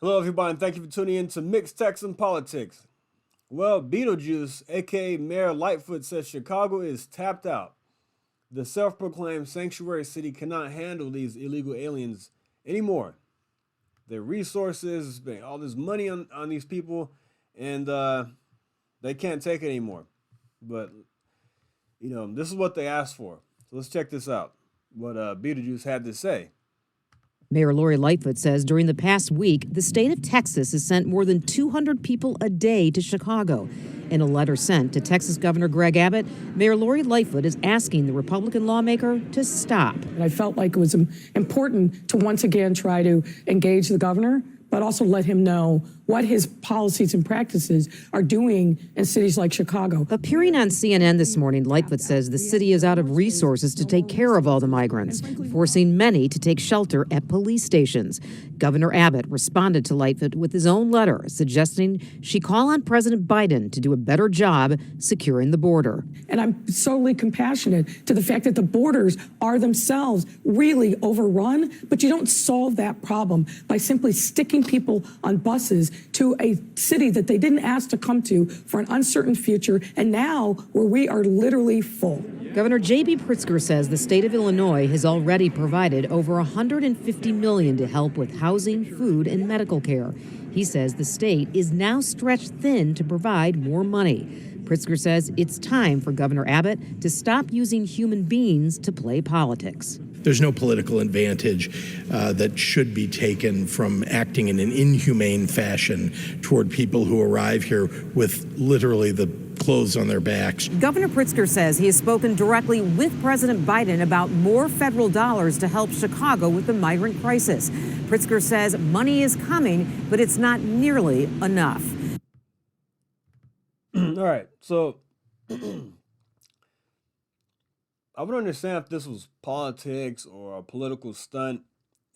Hello, everybody, and thank you for tuning in to Mixed Texan Politics. Well, Beetlejuice, aka Mayor Lightfoot, says Chicago is tapped out. The self proclaimed sanctuary city cannot handle these illegal aliens anymore. Their resources, spending all this money on these people, and they can't take it anymore. But, this is what they asked for. So let's check this out what Beetlejuice had to say. Mayor Lori Lightfoot says during the past week, the state of Texas has sent more than 200 people a day to Chicago. In a letter sent to Texas Governor Greg Abbott, Mayor Lori Lightfoot is asking the Republican lawmaker to stop. And I felt like it was important to once again try to engage the governor, but also let him know what his policies and practices are doing in cities like Chicago. Appearing on CNN this morning, Lightfoot says the city is out of resources to take care of all the migrants, forcing many to take shelter at police stations. Governor Abbott responded to Lightfoot with his own letter, suggesting she call on President Biden to do a better job securing the border. And I'm solely compassionate to the fact that the borders are themselves really overrun, but you don't solve that problem by simply sticking people on buses to a city that they didn't ask to come to for an uncertain future, and now where we are literally full. Governor J.B. Pritzker says the state of Illinois has already provided over $150 million to help with housing, food, and medical care. He says the state is now stretched thin to provide more money. Pritzker says it's time for Governor Abbott to stop using human beings to play politics. There's no political advantage that should be taken from acting in an inhumane fashion toward people who arrive here with literally the clothes on their backs. Governor Pritzker says he has spoken directly with President Biden about more federal dollars to help Chicago with the migrant crisis. Pritzker says money is coming, but it's not nearly enough. All right, so I would understand if this was politics or a political stunt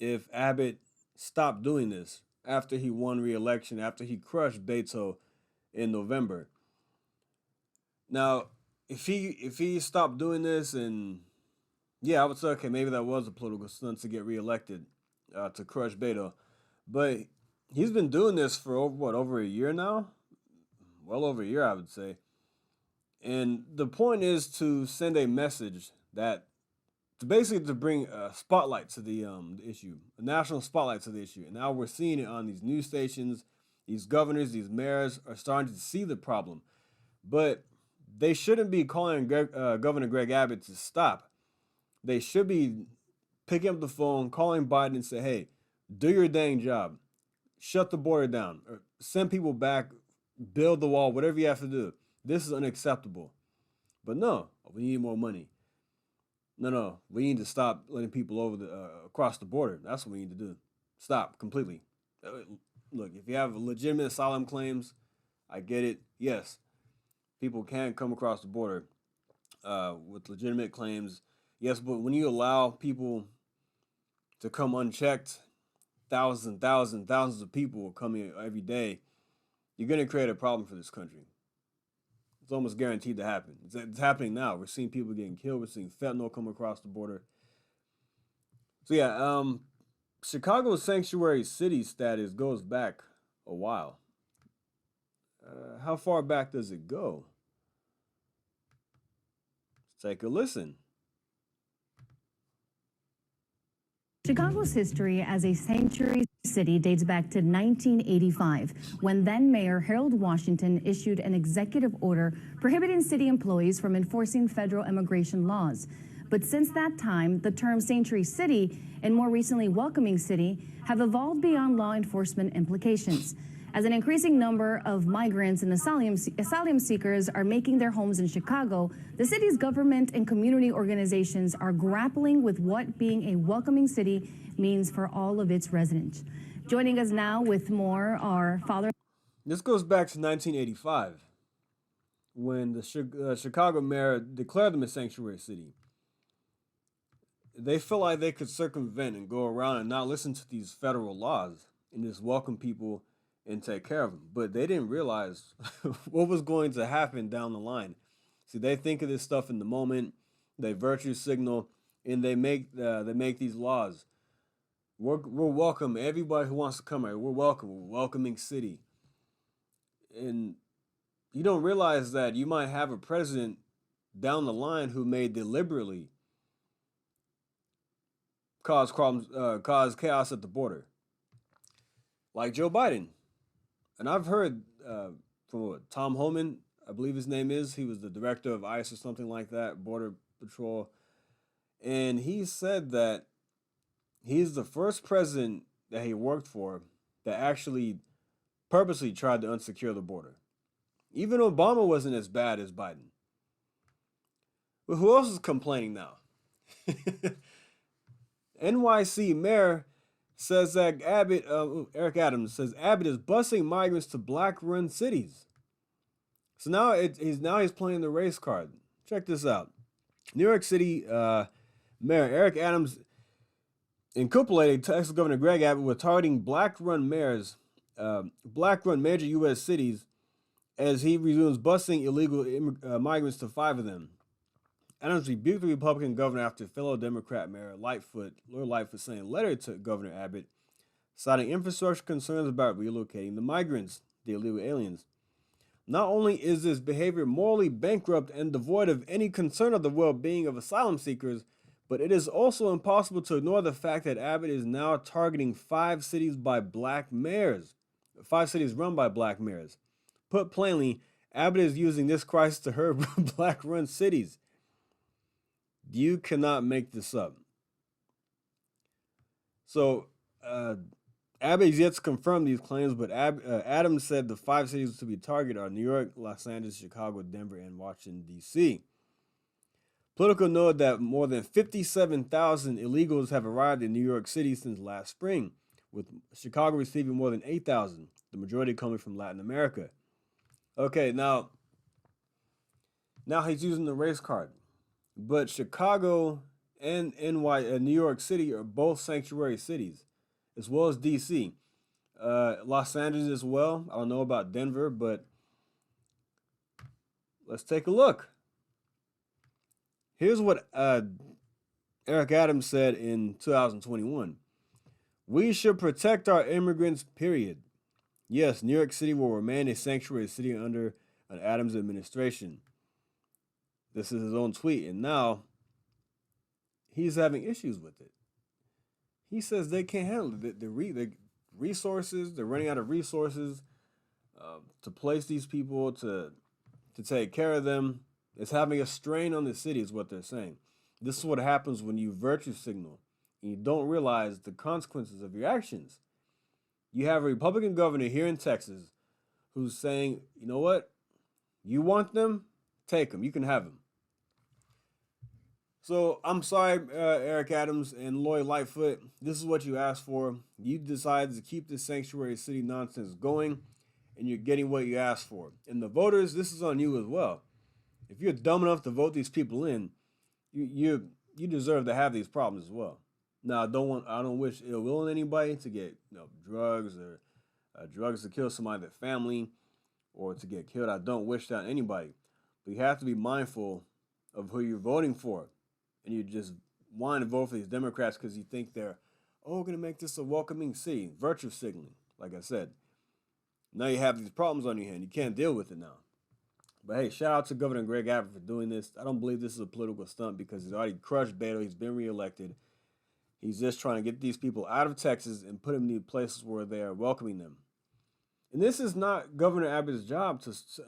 if Abbott stopped doing this after he won re-election, after he crushed Beto in November. Now, if he stopped doing this, and yeah, I would say, okay, maybe that was a political stunt to get reelected, to crush Beto. But he's been doing this for over a year now? Well over a year, I would say. And the point is to send a message that, to bring a spotlight to the issue, a national spotlight to the issue. And now we're seeing it on these news stations. These governors, these mayors are starting to see the problem. But they shouldn't be calling Governor Greg Abbott to stop. They should be picking up the phone, calling Biden and say, hey, do your dang job. Shut the border down. Or send people back, build the wall, whatever you have to do. This is unacceptable. But no, we need more money. No, we need to stop letting people over across the border. That's what we need to do. Stop completely. Look, if you have legitimate asylum claims, I get it. Yes, people can come across the border with legitimate claims. Yes, but when you allow people to come unchecked, thousands of people coming every day, you're going to create a problem for this country. It's almost guaranteed to happen. It's happening now. We're seeing people getting killed. We're seeing fentanyl come across the border. So yeah, Chicago's sanctuary city status goes back a while. How far back does it go? Let's take a listen. Chicago's history as a sanctuary city dates back to 1985, when then Mayor Harold Washington issued an executive order prohibiting city employees from enforcing federal immigration laws. But since that time, the term sanctuary city and more recently welcoming city have evolved beyond law enforcement implications. As an increasing number of migrants and asylum seekers are making their homes in Chicago, the city's government and community organizations are grappling with what being a welcoming city means for all of its residents. Joining us now with more are Father. This goes back to 1985, when the Chicago mayor declared them a sanctuary city. They felt like they could circumvent and go around and not listen to these federal laws and just welcome people and take care of them. But they didn't realize what was going to happen down the line. See, they think of this stuff in the moment, they virtue signal, and they make these laws. We're welcome. Everybody who wants to come here, we're welcome. We're a welcoming city. And you don't realize that you might have a president down the line who may deliberately cause problems, cause chaos at the border, like Joe Biden. And I've heard from Tom Homan, I believe his name is. He was the director of ICE or something like that, Border Patrol. And he said that he's the first president that he worked for that actually purposely tried to unsecure the border. Even Obama wasn't as bad as Biden. But who else is complaining now? NYC mayor says that Abbott, Eric Adams says Abbott is busing migrants to black-run cities. So now he's playing the race card. Check this out. New York City Mayor Eric Adams inculpated Texas Governor Greg Abbott with targeting black-run major U.S. cities as he resumes busing illegal migrants to 5 of them. Adams rebuked the Republican governor after fellow Democrat Mayor Lord Lightfoot sent a letter to Governor Abbott, citing infrastructure concerns about relocating the migrants, the illegal aliens. Not only is this behavior morally bankrupt and devoid of any concern of the well-being of asylum seekers, but it is also impossible to ignore the fact that Abbott is now targeting 5 cities by black mayors. 5 cities run by black mayors. Put plainly, Abbott is using this crisis to hurt black-run cities. You cannot make this up. So, Abbott is yet to confirm these claims, but Adams said the 5 cities to be targeted are New York, Los Angeles, Chicago, Denver, and Washington, D.C. Politico noted that more than 57,000 illegals have arrived in New York City since last spring, with Chicago receiving more than 8,000, the majority coming from Latin America. Okay, now he's using the race card. But Chicago and New York City are both sanctuary cities, as well as D.C. Los Angeles as well. I don't know about Denver, but let's take a look. Here's what Eric Adams said in 2021. We should protect our immigrants, period. Yes, New York City will remain a sanctuary city under an Adams administration. This is his own tweet, and now he's having issues with it. He says they can't handle it. The resources, they're running out of resources to place these people, to take care of them. It's having a strain on the city is what they're saying. This is what happens when you virtue signal and you don't realize the consequences of your actions. You have a Republican governor here in Texas who's saying, you know what? You want them? Take them. You can have them. So I'm sorry, Eric Adams and Lord Lightfoot. This is what you asked for. You decided to keep this sanctuary city nonsense going, and you're getting what you asked for. And the voters, this is on you as well. If you're dumb enough to vote these people in, you deserve to have these problems as well. Now, I don't wish ill will on anybody to get drugs or drugs to kill somebody in their family or to get killed. I don't wish that on anybody. But you have to be mindful of who you're voting for. And you just want to vote for these Democrats because you think they're, we're going to make this a welcoming city. Virtue signaling, like I said. Now you have these problems on your hand. You can't deal with it now. But hey, shout out to Governor Greg Abbott for doing this. I don't believe this is a political stunt because he's already crushed Beto. He's been reelected. He's just trying to get these people out of Texas and put them in places where they are welcoming them. And this is not Governor Abbott's job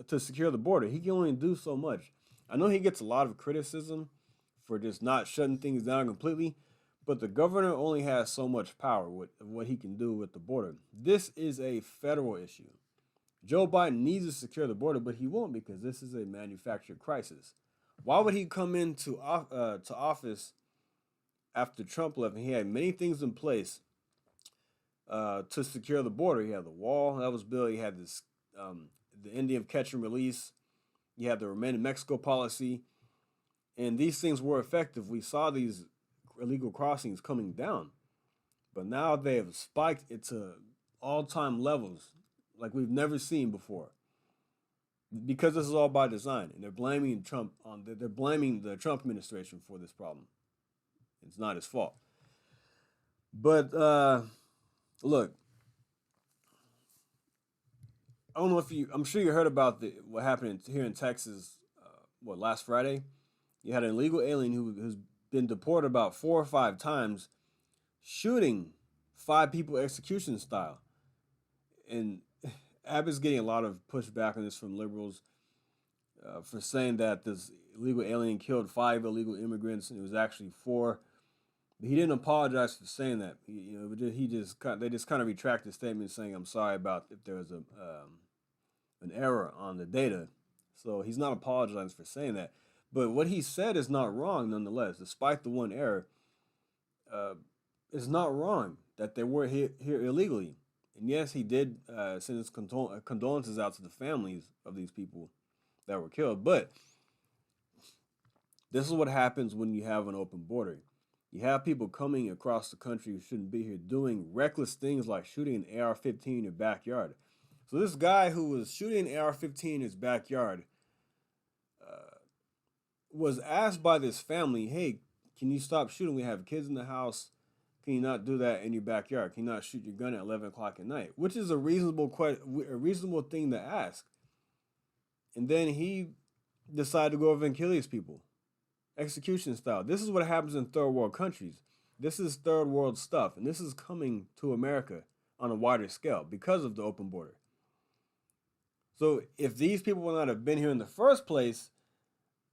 to secure the border. He can only do so much. I know he gets a lot of criticism for just not shutting things down completely, but the governor only has so much power with what he can do with the border. This is a federal issue. Joe Biden needs to secure the border, but he won't because this is a manufactured crisis. Why would he come into to office after Trump left and he had many things in place to secure the border? He had the wall that was built. He had this the Indian catch and release. You had the Remain in Mexico policy. And these things were effective. We saw these illegal crossings coming down. But now they have spiked it to all-time levels like we've never seen before. Because this is all by design. And they're blaming the Trump administration for this problem. It's not his fault. But look, I don't know if I'm sure you heard about what happened here in Texas. Last Friday? You had an illegal alien who's been deported about 4 or 5 times, shooting 5 people execution style. And Abbott's getting a lot of pushback on this from liberals for saying that this illegal alien killed 5 illegal immigrants and it was actually 4. But he didn't apologize for saying that. They just kind of retracted the statement saying, "I'm sorry about if there was an error on the data." So he's not apologizing for saying that. But what he said is not wrong nonetheless. Despite the one error, it's not wrong that they were here illegally. And yes, he did send his condolences out to the families of these people that were killed. But this is what happens when you have an open border. You have people coming across the country who shouldn't be here doing reckless things like shooting an AR-15 in your backyard. So this guy who was shooting an AR-15 in his backyard was asked by this family, "Hey, can you stop shooting? We have kids in the house. Can you not do that in your backyard? Can you not shoot your gun at 11 o'clock at night?" Which is a reasonable thing to ask. And then he decided to go over and kill these people, execution style. This is what happens in third world countries. This is third world stuff, and this is coming to America on a wider scale because of the open border. So if these people would not have been here in the first place,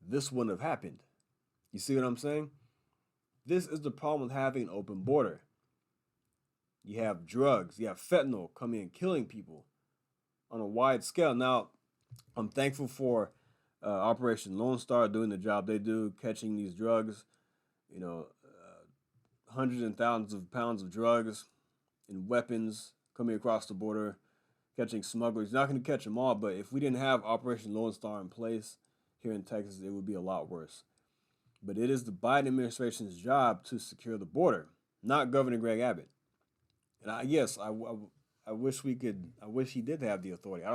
this wouldn't have happened. You see what I'm saying? This is the problem with having an open border. You have drugs, you have fentanyl coming and killing people on a wide scale. Now, I'm thankful for Operation Lone Star doing the job they do, catching these drugs, hundreds and thousands of pounds of drugs and weapons coming across the border, catching smugglers. You're not going to catch them all, but if we didn't have Operation Lone Star in place here in Texas, it would be a lot worse. But it is the Biden administration's job to secure the border, not Governor Greg Abbott. And I wish he did have the authority.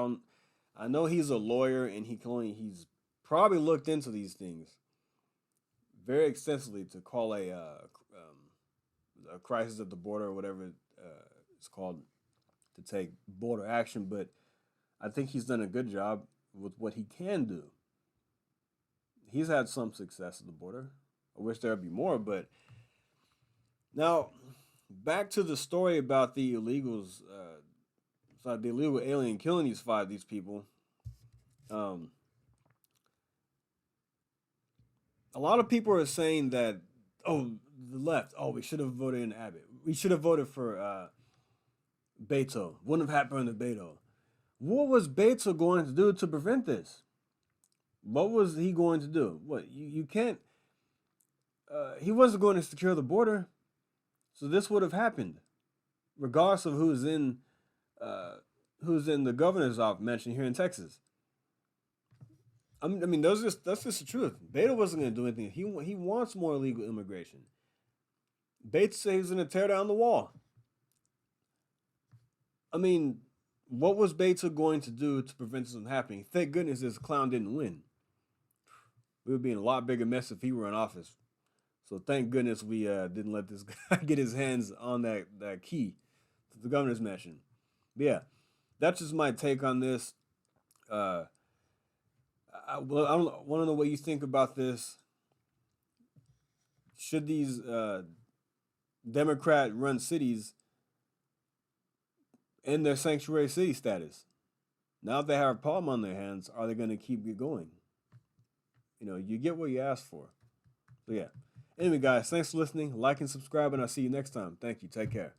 I know he's a lawyer and he's probably looked into these things very extensively to call a crisis at the border or whatever it's called, to take border action. But I think he's done a good job with what he can do. He's had some success at the border. I wish there'd be more, but now back to the story about the illegals, the illegal alien killing these people. A lot of people are saying that, the left, we should have voted in Abbott. We should have voted for Beto. Wouldn't have happened to Beto. What was Beto going to do to prevent this? What was he going to do? What, you can't, he wasn't going to secure the border. So this would have happened, regardless of who's in the governor's office mentioned here in Texas. I mean, that's just the truth. Beto wasn't going to do anything. He wants more illegal immigration. Beto said he's going to tear down the wall. I mean, what was Beto going to do to prevent this from happening? Thank goodness this clown didn't win. We would be in a lot bigger mess if he were in office. So thank goodness we didn't let this guy get his hands on that key to the governor's mansion. But yeah, that's just my take on this. I want to know what you think about this. Should these Democrat-run cities end their sanctuary city status? Now that they have a problem on their hands, are they going to keep it going? You get what you ask for. So yeah. Anyway, guys, thanks for listening. Like and subscribe, and I'll see you next time. Thank you. Take care.